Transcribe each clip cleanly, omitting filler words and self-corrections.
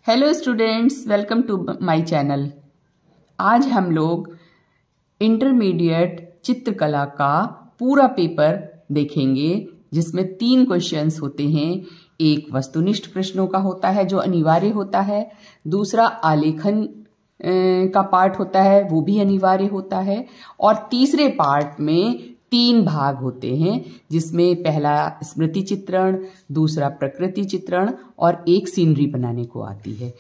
Hello students, welcome to my channel. आज हम लोग इंटरमीडिएट चित्रकला का पूरा पेपर देखेंगे, जिसमें 3 क्वेश्चंस होते हैं। एक वस्तुनिष्ठ प्रश्नों का होता है जो अनिवार्य होता है, दूसरा आलेखन का पार्ट होता है वो भी अनिवार्य होता है, और तीसरे पार्ट में 3 भाग होते हैं, जिसमें पहला स्मृति चित्रण, दूसरा प्रकृति चित्रण और एक सीनरी बनाने को आती है।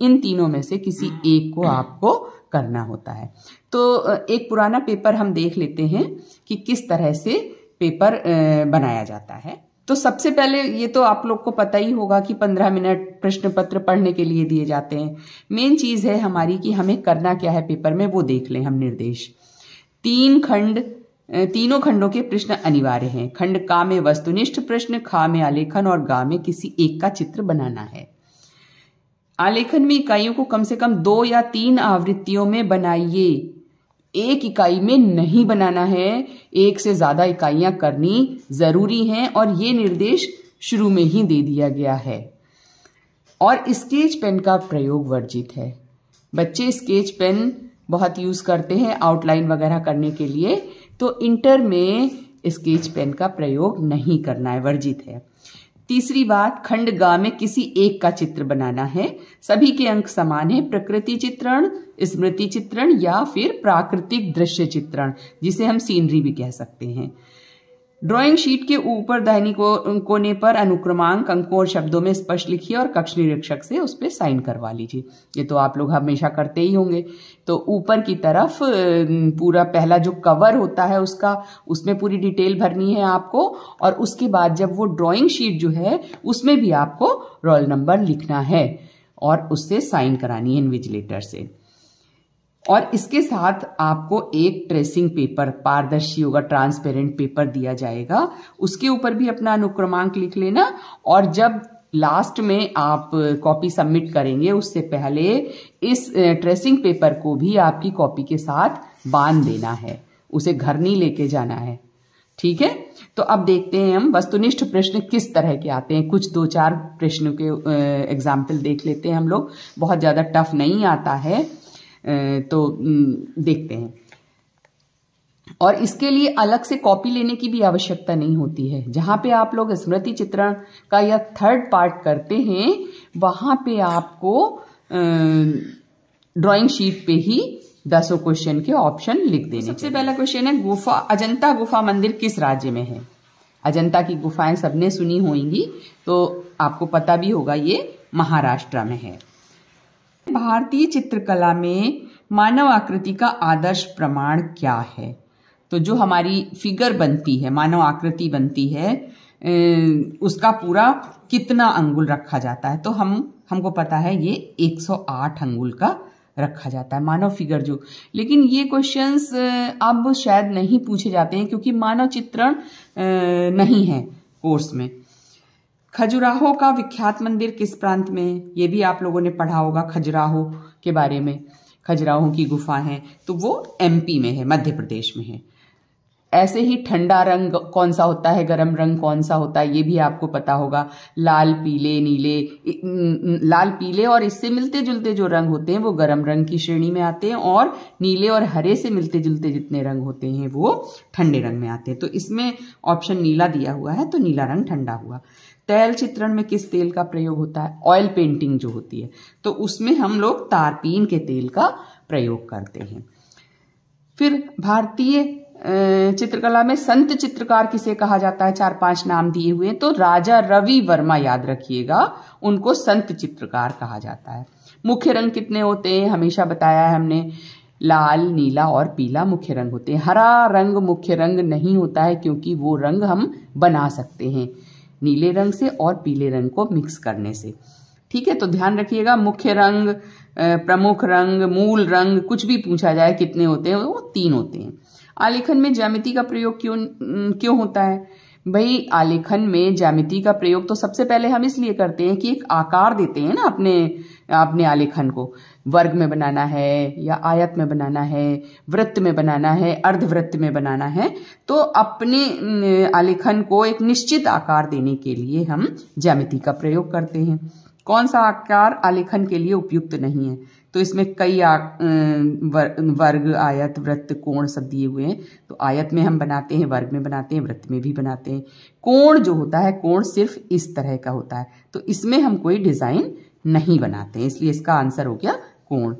इन तीनों में से किसी एक को आपको करना होता है। तो एक पुराना पेपर हम देख लेते हैं कि किस तरह से पेपर बनाया जाता है। तो सबसे पहले ये तो आप लोग को पता ही होगा कि 15 मिनट प्रश्न पत्र पढ़ने के लिए दिए जाते हैं। मेन चीज है हमारी कि हमें करना क्या है पेपर में, वो देख लें हम निर्देश। 3 खंडों के प्रश्न अनिवार्य हैं। खंड का में वस्तुनिष्ठ प्रश्न, खा में आलेखन और गा में किसी एक का चित्र बनाना है। आलेखन में इकाइयों को कम से कम 2 या 3 आवृत्तियों में बनाइए। एक इकाई में नहीं बनाना है, एक से ज्यादा इकाइयां करनी जरूरी हैं, और ये निर्देश शुरू में ही दे दिया गया है। और स्केच पेन का प्रयोग वर्जित है। बच्चे स्केच पेन बहुत यूज करते हैं आउटलाइन वगैरह करने के लिए, तो इंटर में स्केच पेन का प्रयोग नहीं करना है, वर्जित है। तीसरी बात, खंड गा में किसी एक का चित्र बनाना है। सभी के अंक समान है। प्रकृति चित्रण, स्मृति चित्रण या फिर प्राकृतिक दृश्य चित्रण, जिसे हम सीनरी भी कह सकते हैं। ड्राइंग शीट के ऊपर दाहिनी कोने पर अनुक्रमांक अंकों और शब्दों में स्पष्ट लिखिए और कक्ष निरीक्षक से उस पर साइन करवा लीजिए। ये तो आप लोग हमेशा करते ही होंगे। तो ऊपर की तरफ पूरा पहला जो कवर होता है उसमें पूरी डिटेल भरनी है आपको, और उसके बाद जब वो ड्राइंग शीट जो है उसमें भी आपको रोल नंबर लिखना है और उससे साइन करानी है इन्विजिलेटर से। और इसके साथ आपको एक ट्रेसिंग पेपर, पारदर्शी होगा, ट्रांसपेरेंट पेपर दिया जाएगा। उसके ऊपर भी अपना अनुक्रमांक लिख लेना, और जब लास्ट में आप कॉपी सबमिट करेंगे उससे पहले इस ट्रेसिंग पेपर को भी आपकी कॉपी के साथ बांध देना है, उसे घर नहीं लेके जाना है। ठीक है, तो अब देखते हैं हम वस्तुनिष्ठ प्रश्न किस तरह के आते हैं। कुछ 2-4 प्रश्नों के एग्जाम्पल देख लेते हैं हम लोग। बहुत ज्यादा टफ नहीं आता है, तो देखते हैं। और इसके लिए अलग से कॉपी लेने की भी आवश्यकता नहीं होती है। जहां पे आप लोग स्मृति चित्रण का या 3rd पार्ट करते हैं, वहां पे आपको ड्राइंग शीट पे ही 10 क्वेश्चन के ऑप्शन लिख देने। सबसे पहला क्वेश्चन है, अजंता गुफा मंदिर किस राज्य में है? अजंता की गुफाएं सबने सुनी होंगी, तो आपको पता भी होगा ये महाराष्ट्र में है। भारतीय चित्रकला में मानव आकृति का आदर्श प्रमाण क्या है? तो जो हमारी फिगर बनती है, मानव आकृति बनती है, उसका पूरा कितना अंगुल रखा जाता है? तो हमको पता है ये 108 अंगुल का रखा जाता है मानव फिगर जो। लेकिन ये क्वेश्चंस अब शायद नहीं पूछे जाते हैं, क्योंकि मानव चित्रण नहीं है कोर्स में। खजुराहो का विख्यात मंदिर किस प्रांत में है? ये भी आप लोगों ने पढ़ा होगा खजुराहो के बारे में। खजुराहो की गुफा है, तो वो एमपी में है, मध्य प्रदेश में है। ऐसे ही ठंडा रंग कौन सा होता है, गर्म रंग कौन सा होता है, ये भी आपको पता होगा। लाल पीले और इससे मिलते जुलते जो रंग होते हैं वो गर्म रंग की श्रेणी में आते हैं, और नीले और हरे से मिलते जुलते जितने रंग होते हैं वो ठंडे रंग में आते हैं। तो इसमें ऑप्शन नीला दिया हुआ है, तो नीला रंग ठंडा हुआ। तैल चित्रण में किस तेल का प्रयोग होता है? ऑयल पेंटिंग जो होती है, तो उसमें हम लोग तारपीन के तेल का प्रयोग करते हैं। फिर भारतीय चित्रकला में संत चित्रकार किसे कहा जाता है? 4-5 नाम दिए हुए हैं, तो राजा रवि वर्मा याद रखिएगा, उनको संत चित्रकार कहा जाता है। मुख्य रंग कितने होते हैं? हमेशा बताया है हमने, लाल, नीला और पीला मुख्य रंग होते हैं। हरा रंग मुख्य रंग नहीं होता है, क्योंकि वो रंग हम बना सकते हैं नीले रंग से और पीले रंग को मिक्स करने से। ठीक है, तो ध्यान रखिएगा, मुख्य रंग, प्रमुख रंग, मूल रंग, कुछ भी पूछा जाए कितने होते हैं, वो 3 होते हैं। आलेखन में ज्यामिति का प्रयोग क्यों होता है? भाई आलेखन में ज्यामिति का प्रयोग तो सबसे पहले हम इसलिए करते हैं कि एक आकार देते हैं ना अपने आलेखन को। वर्ग में बनाना है या आयत में बनाना है, वृत्त में बनाना है, अर्धवृत्त में बनाना है, तो अपने आलेखन को एक निश्चित आकार देने के लिए हम ज्यामिति का प्रयोग करते हैं। कौन सा आकार आलेखन के लिए उपयुक्त नहीं है? तो इसमें कई वर्ग, आयत, वृत्त, कोण सब दिए हुए हैं। तो आयत में हम बनाते हैं, वर्ग में बनाते हैं, वृत्त में भी बनाते हैं। कोण जो होता है, कोण सिर्फ इस तरह का होता है, तो इसमें हम कोई डिजाइन नहीं बनाते हैं, इसलिए इसका आंसर हो गया कोण।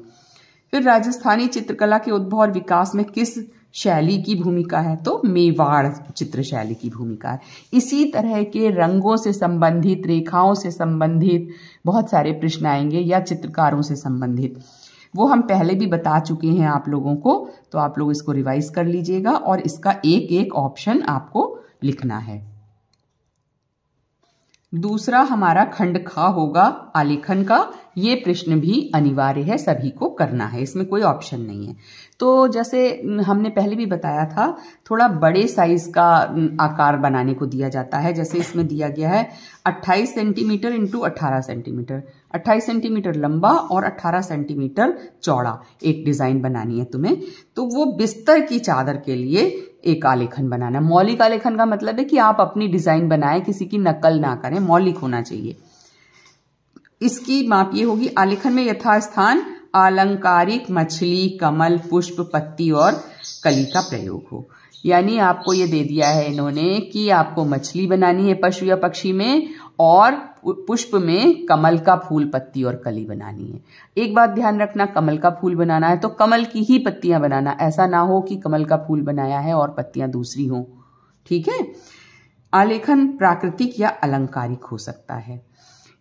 फिर राजस्थानी चित्रकला के उद्भव और विकास में किस शैली की भूमिका है? तो मेवाड़ चित्र शैली की भूमिका है। इसी तरह के रंगों से संबंधित, रेखाओं से संबंधित बहुत सारे प्रश्न आएंगे या चित्रकारों से संबंधित, वो हम पहले भी बता चुके हैं आप लोगों को, तो आप लोग इसको रिवाइज कर लीजिएगा और इसका एक एक ऑप्शन आपको लिखना है। दूसरा हमारा खंड ख होगा आलेखन का। ये प्रश्न भी अनिवार्य है, सभी को करना है, इसमें कोई ऑप्शन नहीं है। तो जैसे हमने पहले भी बताया था, थोड़ा बड़े साइज का आकार बनाने को दिया जाता है। जैसे इसमें दिया गया है 28 सेंटीमीटर इंटू 18 सेंटीमीटर, 28 सेंटीमीटर लंबा और 18 सेंटीमीटर चौड़ा एक डिजाइन बनानी है तुम्हें। तो वो बिस्तर की चादर के लिए एक आलेखन बनाना है। मौलिक आलेखन का मतलब है कि आप अपनी डिजाइन बनाएं, किसी की नकल ना करें, मौलिक होना चाहिए। इसकी माप ये होगी, आलेखन में यथास्थान अलंकारिक मछली, कमल, पुष्प, पत्ती और कली का प्रयोग हो। यानी आपको ये दे दिया है इन्होंने कि आपको मछली बनानी है पशु या पक्षी में, और पुष्प में कमल का फूल, पत्ती और कली बनानी है। एक बात ध्यान रखना, कमल का फूल बनाना है तो कमल की ही पत्तियां बनाना, ऐसा ना हो कि कमल का फूल बनाया है और पत्तियां दूसरी हो। ठीक है। आलेखन प्राकृतिक या अलंकारिक हो सकता है,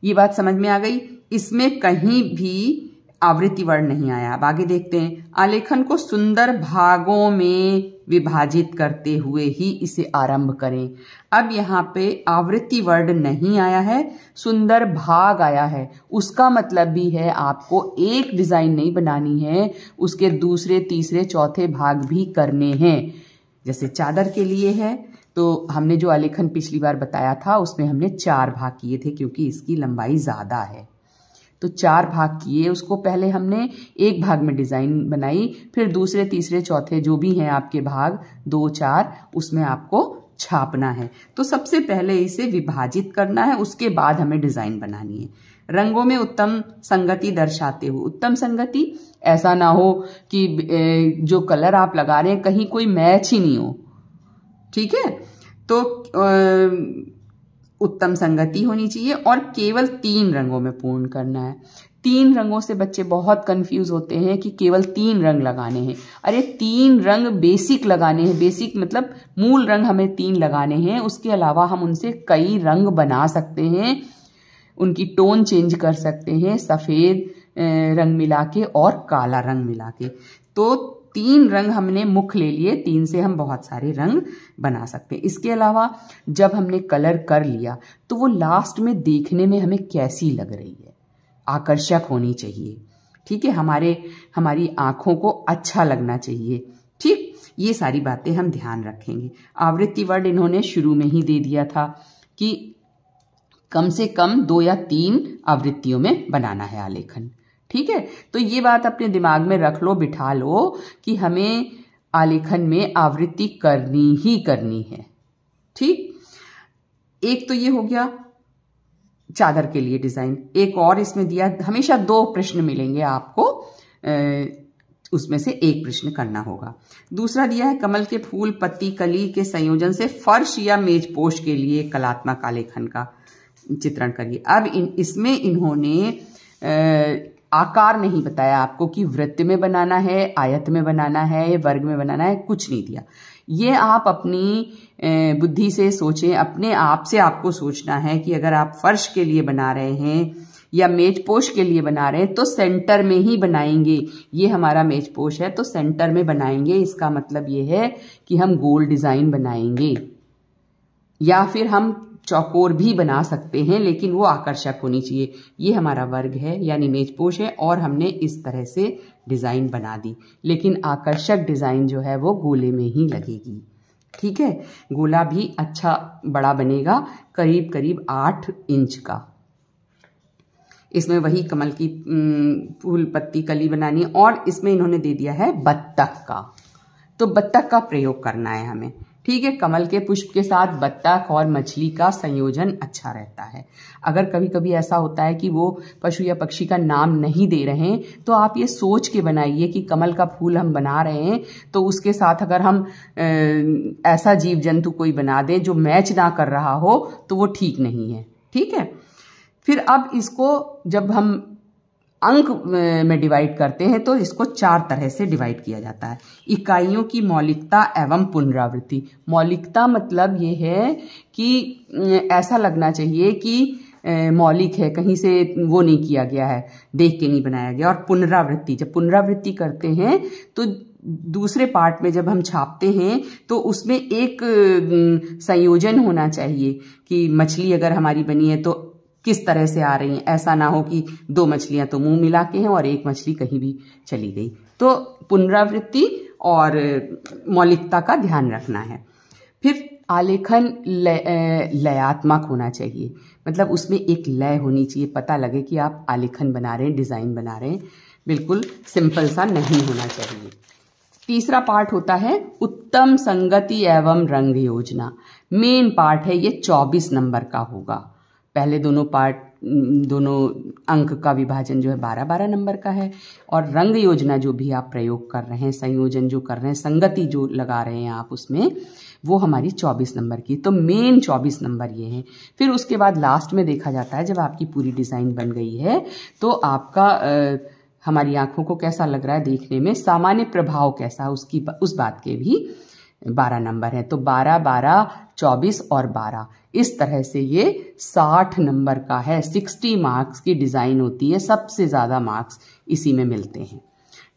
ये बात समझ में आ गई। इसमें कहीं भी आवृत्ति वर्ण नहीं आया। अब आगे देखते हैं। आलेखन को सुंदर भागों में विभाजित करते हुए ही इसे आरंभ करें। अब यहाँ पे आवृत्ति वर्ण नहीं आया है, सुंदर भाग आया है। उसका मतलब भी है आपको एक डिजाइन नहीं बनानी है, उसके दूसरे, तीसरे, चौथे भाग भी करने हैं। जैसे चादर के लिए है, तो हमने जो आलेखन पिछली बार बताया था उसमें हमने 4 भाग किए थे, क्योंकि इसकी लंबाई ज्यादा है। तो 4 भाग किए, उसको पहले हमने एक भाग में डिजाइन बनाई, फिर दूसरे, तीसरे, चौथे जो भी हैं आपके भाग 2, 4, उसमें आपको छापना है। तो सबसे पहले इसे विभाजित करना है, उसके बाद हमें डिजाइन बनानी है। रंगों में उत्तम संगति दर्शाते हो। उत्तम संगति, ऐसा ना हो कि जो कलर आप लगा रहे हैं कहीं कोई मैच ही नहीं हो। ठीक है। तो उत्तम संगति होनी चाहिए और केवल 3 रंगों में पूर्ण करना है। 3 रंगों से बच्चे बहुत कंफ्यूज होते हैं कि केवल 3 रंग लगाने हैं। अरे 3 रंग बेसिक लगाने हैं, बेसिक मतलब मूल रंग हमें 3 लगाने हैं, उसके अलावा हम उनसे कई रंग बना सकते हैं, उनकी टोन चेंज कर सकते हैं, सफेद रंग मिला के और काला रंग मिला के। तो 3 रंग हमने मुख्य ले लिए, 3 से हम बहुत सारे रंग बना सकते हैं। इसके अलावा जब हमने कलर कर लिया तो वो लास्ट में देखने में हमें कैसी लग रही है, आकर्षक होनी चाहिए। ठीक है, हमारी आंखों को अच्छा लगना चाहिए। ठीक, ये सारी बातें हम ध्यान रखेंगे। आवृत्ति वर्ड इन्होंने शुरू में ही दे दिया था कि कम से कम 2 या 3 आवृत्तियों में बनाना है आलेखन। ठीक है, तो ये बात अपने दिमाग में रख लो, बिठा लो कि हमें आलेखन में आवृत्ति करनी ही करनी है। ठीक, एक तो ये हो गया चादर के लिए डिजाइन। एक और इसमें दिया, हमेशा 2 प्रश्न मिलेंगे आपको, उसमें से एक प्रश्न करना होगा। दूसरा दिया है कमल के फूल, पत्ती, कली के संयोजन से फर्श या मेजपोश के लिए कलात्मक आलेखन का चित्रण करिए। अब इसमें इन्होंने आकार नहीं बताया आपको कि वृत्त में बनाना है, आयत में बनाना है, वर्ग में बनाना है, कुछ नहीं दिया। ये आप अपनी बुद्धि से सोचें, अपने आप से आपको सोचना है कि अगर आप फर्श के लिए बना रहे हैं या मेजपोश के लिए बना रहे हैं तो सेंटर में ही बनाएंगे। ये हमारा मेजपोश है तो सेंटर में बनाएंगे, इसका मतलब ये है कि हम गोल डिजाइन बनाएंगे, या फिर हम चौकोर भी बना सकते हैं, लेकिन वो आकर्षक होनी चाहिए। ये हमारा वर्ग है यानी मेजपोश है और हमने इस तरह से डिजाइन बना दी, लेकिन आकर्षक डिजाइन जो है वो गोले में ही लगेगी। ठीक है, गोला भी अच्छा बड़ा बनेगा, करीब करीब 8 इंच का। इसमें वही कमल की फूल, पत्ती, कली बनानी है। और इसमें इन्होंने दे दिया है बत्तख का, तो बत्तख का प्रयोग करना है हमें। ठीक है। कमल के पुष्प के साथ बत्तख और मछली का संयोजन अच्छा रहता है। अगर कभी कभी ऐसा होता है कि वो पशु या पक्षी का नाम नहीं दे रहे हैं, तो आप ये सोच के बनाइए कि कमल का फूल हम बना रहे हैं तो उसके साथ अगर हम ऐसा जीव जंतु कोई बना दें जो मैच ना कर रहा हो तो वो ठीक नहीं है। ठीक है। फिर अब इसको जब हम अंक में डिवाइड करते हैं तो इसको 4 तरह से डिवाइड किया जाता है। इकाइयों की मौलिकता एवं पुनरावृत्ति। मौलिकता मतलब ये है कि ऐसा लगना चाहिए कि मौलिक है, कहीं से वो नहीं किया गया है, देख के नहीं बनाया गया। और पुनरावृत्ति, जब पुनरावृत्ति करते हैं तो दूसरे पार्ट में जब हम छापते हैं तो उसमें एक संयोजन होना चाहिए कि मछली अगर हमारी बनी है तो किस तरह से आ रही हैं। ऐसा ना हो कि 2 मछलियां तो मुंह मिला के हैं और एक मछली कहीं भी चली गई। तो पुनरावृत्ति और मौलिकता का ध्यान रखना है। फिर आलेखन लयात्मक होना चाहिए, मतलब उसमें एक लय होनी चाहिए, पता लगे कि आप आलेखन बना रहे हैं, डिजाइन बना रहे हैं। बिल्कुल सिंपल सा नहीं होना चाहिए। तीसरा पार्ट होता है उत्तम संगति एवं रंग योजना। मेन पार्ट है ये 24 नंबर का होगा। पहले दोनों अंक का विभाजन जो है 12-12 नंबर का है। और रंग योजना जो भी आप प्रयोग कर रहे हैं, संयोजन जो कर रहे हैं, संगति जो लगा रहे हैं आप उसमें, वो हमारी 24 नंबर की। तो मेन 24 नंबर ये हैं। फिर उसके बाद लास्ट में देखा जाता है जब आपकी पूरी डिजाइन बन गई है तो आपका हमारी आंखों को कैसा लग रहा है देखने में, सामान्य प्रभाव कैसा उस बात के भी 12 नंबर है। तो 12, 12, 24 और 12, इस तरह से ये 60 नंबर का है। 60 मार्क्स की डिजाइन होती है, सबसे ज्यादा मार्क्स इसी में मिलते हैं।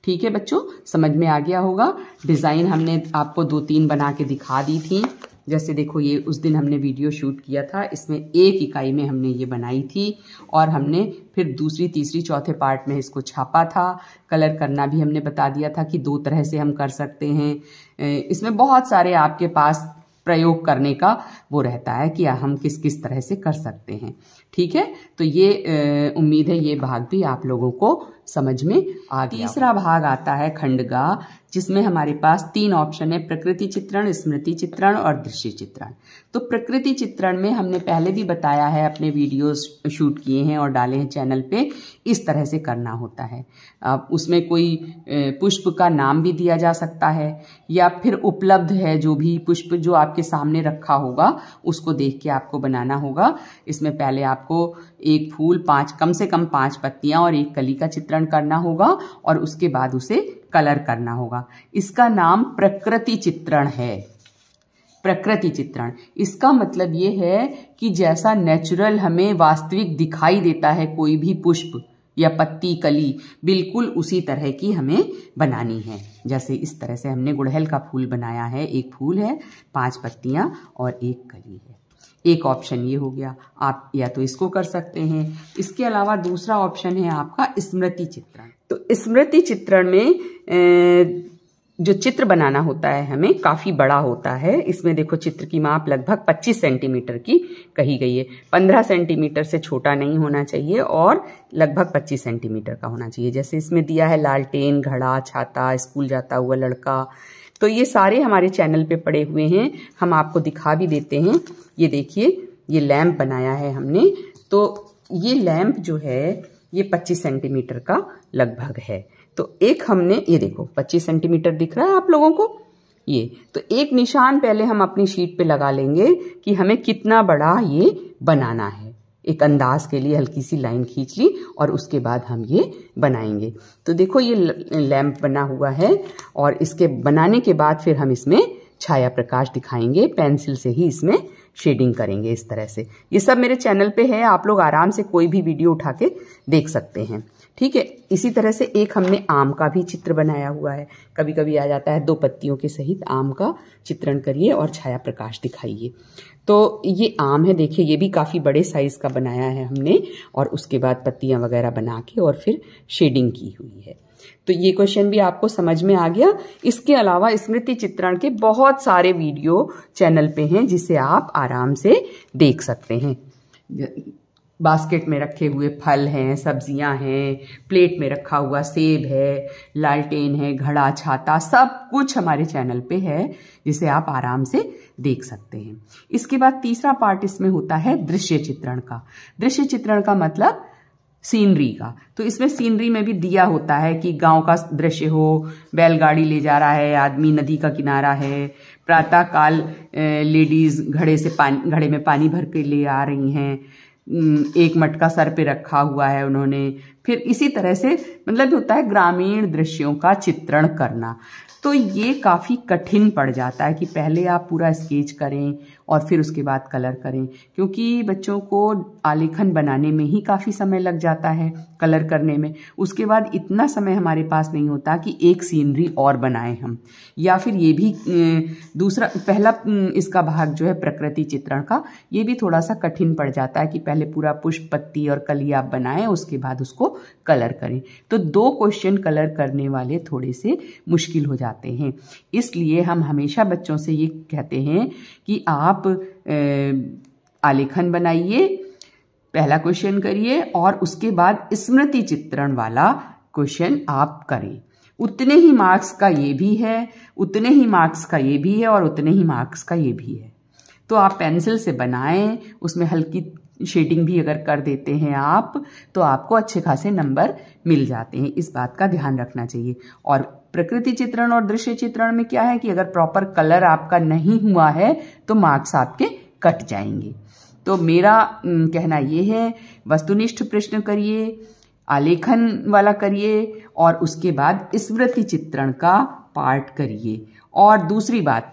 ठीक है बच्चों, समझ में आ गया होगा। डिजाइन हमने आपको 2-3 बना के दिखा दी थी। जैसे देखो ये उस दिन हमने वीडियो शूट किया था, इसमें एक इकाई में हमने ये बनाई थी और हमने फिर दूसरी, तीसरी, चौथे पार्ट में इसको छापा था। कलर करना भी हमने बता दिया था कि 2 तरह से हम कर सकते हैं। इसमें बहुत सारे आपके पास प्रयोग करने का वो रहता है कि हम किस किस तरह से कर सकते हैं। ठीक है, तो ये उम्मीद है ये भाग भी आप लोगों को समझ में आ गया। तीसरा भाग आता है खंडगा, जिसमें हमारे पास 3 ऑप्शन है, प्रकृति चित्रण, स्मृति चित्रण और दृश्य चित्रण। तो प्रकृति चित्रण में हमने पहले भी बताया है, अपने वीडियोस शूट किए हैं और डाले हैं चैनल पे, इस तरह से करना होता है। अब उसमें कोई पुष्प का नाम भी दिया जा सकता है या फिर उपलब्ध है जो भी पुष्प जो आपके सामने रखा होगा उसको देख के आपको बनाना होगा। इसमें पहले आपको एक फूल, कम से कम 5 पत्तियां और एक कली का चित्रण करना होगा और उसके बाद उसे कलर करना होगा। इसका नाम प्रकृति चित्रण है। प्रकृति चित्रण, इसका मतलब ये है कि जैसा नेचुरल हमें वास्तविक दिखाई देता है कोई भी पुष्प या पत्ती, कली, बिल्कुल उसी तरह की हमें बनानी है। जैसे इस तरह से हमने गुड़हल का फूल बनाया है, एक फूल है, 5 पत्तियां और एक कली है। एक ऑप्शन ये हो गया, आप या तो इसको कर सकते हैं। इसके अलावा दूसरा ऑप्शन है आपका स्मृति चित्रण। तो स्मृति चित्रण में जो चित्र बनाना होता है हमें काफी बड़ा होता है। इसमें देखो चित्र की माप लगभग 25 सेंटीमीटर की कही गई है। 15 सेंटीमीटर से छोटा नहीं होना चाहिए और लगभग 25 सेंटीमीटर का होना चाहिए। जैसे इसमें दिया है लालटेन, घड़ा, छाता, स्कूल जाता हुआ लड़का, तो ये सारे हमारे चैनल पे पड़े हुए हैं, हम आपको दिखा भी देते हैं। ये देखिए, ये लैंप बनाया है हमने। तो ये लैंप जो है ये 25 सेंटीमीटर का लगभग है। तो एक हमने, ये देखो 25 सेंटीमीटर दिख रहा है आप लोगों को, ये तो एक निशान पहले हम अपनी शीट पे लगा लेंगे कि हमें कितना बड़ा ये बनाना है। एक अंदाज के लिए हल्की सी लाइन खींच ली और उसके बाद हम ये बनाएंगे। तो देखो ये लैंप बना हुआ है और इसके बनाने के बाद फिर हम इसमें छाया प्रकाश दिखाएंगे, पेंसिल से ही इसमें शेडिंग करेंगे इस तरह से। ये सब मेरे चैनल पे है, आप लोग आराम से कोई भी वीडियो उठा के देख सकते हैं। ठीक है, इसी तरह से एक हमने आम का भी चित्र बनाया हुआ है। कभी कभी आ जाता है 2 पत्तियों के सहित आम का चित्रण करिए और छाया प्रकाश दिखाइए। तो ये आम है, देखिए ये भी काफी बड़े साइज का बनाया है हमने और उसके बाद पत्तियां वगैरह बना के और फिर शेडिंग की हुई है। तो ये क्वेश्चन भी आपको समझ में आ गया। इसके अलावा स्मृति चित्रण के बहुत सारे वीडियो चैनल पे हैं जिसे आप आराम से देख सकते हैं। बास्केट में रखे हुए फल हैं, सब्जियां हैं, प्लेट में रखा हुआ सेब है, लालटेन है, घड़ा, छाता, सब कुछ हमारे चैनल पे है जिसे आप आराम से देख सकते हैं। इसके बाद तीसरा पार्ट इसमें होता है दृश्य चित्रण का। दृश्य चित्रण का मतलब सीनरी का। तो इसमें सीनरी में भी दिया होता है कि गांव का दृश्य हो, बैलगाड़ी ले जा रहा है आदमी, नदी का किनारा है, प्रातः काल लेडीज घड़े में पानी भर के ले आ रही हैं, एक मटका सर पे रखा हुआ है उन्होंने। फिर इसी तरह से मतलब होता है ग्रामीण दृश्यों का चित्रण करना। तो ये काफ़ी कठिन पड़ जाता है कि पहले आप पूरा स्केच करें और फिर उसके बाद कलर करें, क्योंकि बच्चों को आलेखन बनाने में ही काफ़ी समय लग जाता है, कलर करने में। उसके बाद इतना समय हमारे पास नहीं होता कि एक सीनरी और बनाएं हम, या फिर ये भी पहला इसका भाग जो है प्रकृति चित्रण का, ये भी थोड़ा सा कठिन पड़ जाता है कि पहले पूरा पुष्प, पत्ती और कली आप बनाएं, उसके बाद उसको कलर करें। तो 2 क्वेश्चन कलर करने वाले थोड़े से मुश्किल हो जाते हैं। इसलिए हम हमेशा बच्चों से ये कहते हैं कि आप आलेखन बनाइए, पहला क्वेश्चन करिए और उसके बाद स्मृति चित्रण वाला क्वेश्चन आप करें। उतने ही मार्क्स का ये भी है, उतने ही मार्क्स का ये भी है और उतने ही मार्क्स का ये भी है। तो आप पेंसिल से बनाएं, उसमें हल्की शेडिंग भी अगर कर देते हैं आप, तो आपको अच्छे खासे नंबर मिल जाते हैं। इस बात का ध्यान रखना चाहिए। और प्रकृति चित्रण और दृश्य चित्रण में क्या है कि अगर प्रॉपर कलर आपका नहीं हुआ है तो मार्क्स आपके कट जाएंगे। तो मेरा कहना ये है, वस्तुनिष्ठ प्रश्न करिए, आलेखन वाला करिए और उसके बाद स्मृति चित्रण का पार्ट करिए। और दूसरी बात,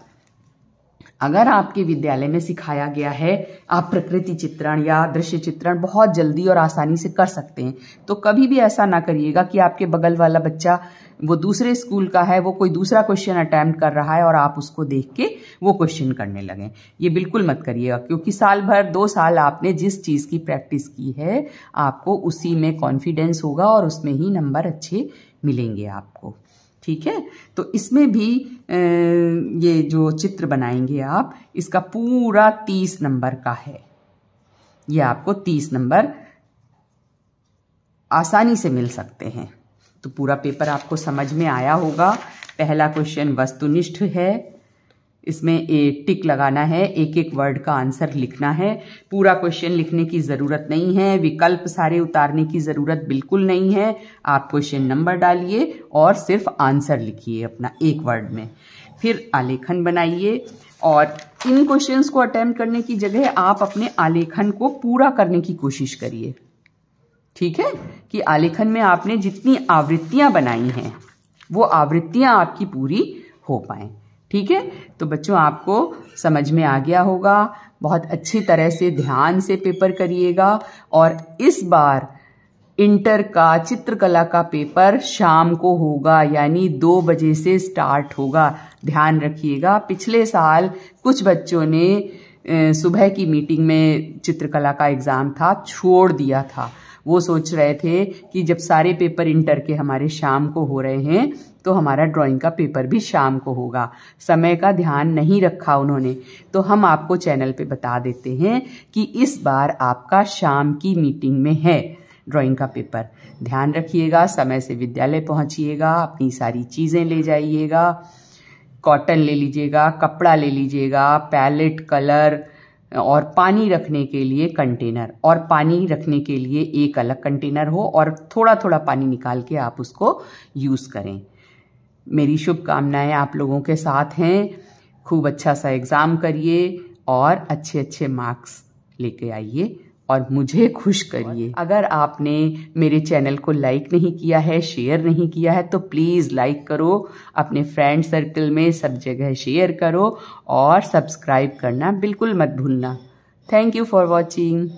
अगर आपके विद्यालय में सिखाया गया है आप प्रकृति चित्रण या दृश्य चित्रण बहुत जल्दी और आसानी से कर सकते हैं, तो कभी भी ऐसा ना करिएगा कि आपके बगल वाला बच्चा वो दूसरे स्कूल का है, वो कोई दूसरा क्वेश्चन अटेम्प्ट कर रहा है और आप उसको देख के वो क्वेश्चन करने लगें। ये बिल्कुल मत करिएगा, क्योंकि साल भर 2 साल आपने जिस चीज़ की प्रैक्टिस की है आपको उसी में कॉन्फिडेंस होगा और उसमें ही नंबर अच्छे मिलेंगे आपको। ठीक है, तो इसमें भी ये जो चित्र बनाएंगे आप, इसका पूरा 30 नंबर का है। ये आपको 30 नंबर आसानी से मिल सकते हैं। तो पूरा पेपर आपको समझ में आया होगा। पहला क्वेश्चन वस्तुनिष्ठ है, इसमें टिक लगाना है, एक एक वर्ड का आंसर लिखना है। पूरा क्वेश्चन लिखने की ज़रूरत नहीं है, विकल्प सारे उतारने की ज़रूरत बिल्कुल नहीं है। आप क्वेश्चन नंबर डालिए और सिर्फ आंसर लिखिए अपना एक वर्ड में। फिर आलेखन बनाइए और इन क्वेश्चंस को अटेम्प्ट करने की जगह आप अपने आलेखन को पूरा करने की कोशिश करिए। ठीक है, कि आलेखन में आपने जितनी आवृत्तियां बनाई हैं वो आवृत्तियां आपकी पूरी हो पाएं। ठीक है, तो बच्चों आपको समझ में आ गया होगा। बहुत अच्छी तरह से ध्यान से पेपर करिएगा। और इस बार इंटर का चित्रकला का पेपर शाम को होगा, यानी 2 बजे से स्टार्ट होगा। ध्यान रखिएगा, पिछले साल कुछ बच्चों ने सुबह की मीटिंग में चित्रकला का एग्जाम था छोड़ दिया था। वो सोच रहे थे कि जब सारे पेपर इंटर के हमारे शाम को हो रहे हैं तो हमारा ड्राइंग का पेपर भी शाम को होगा। समय का ध्यान नहीं रखा उन्होंने। तो हम आपको चैनल पे बता देते हैं कि इस बार आपका शाम की मीटिंग में है ड्राइंग का पेपर। ध्यान रखिएगा, समय से विद्यालय पहुंचिएगा, अपनी सारी चीज़ें ले जाइएगा, कॉटन ले लीजिएगा, कपड़ा ले लीजिएगा, पैलेट, कलर और पानी रखने के लिए कंटेनर, और पानी रखने के लिए एक अलग कंटेनर हो और थोड़ा थोड़ा पानी निकाल के आप उसको यूज़ करें। मेरी शुभकामनाएं आप लोगों के साथ हैं। खूब अच्छा सा एग्ज़ाम करिए और अच्छे अच्छे मार्क्स लेके आइए और मुझे खुश करिए। अगर आपने मेरे चैनल को लाइक नहीं किया है, शेयर नहीं किया है, तो प्लीज़ लाइक करो, अपने फ्रेंड सर्कल में सब जगह शेयर करो और सब्सक्राइब करना बिल्कुल मत भूलना। Thank you for watching.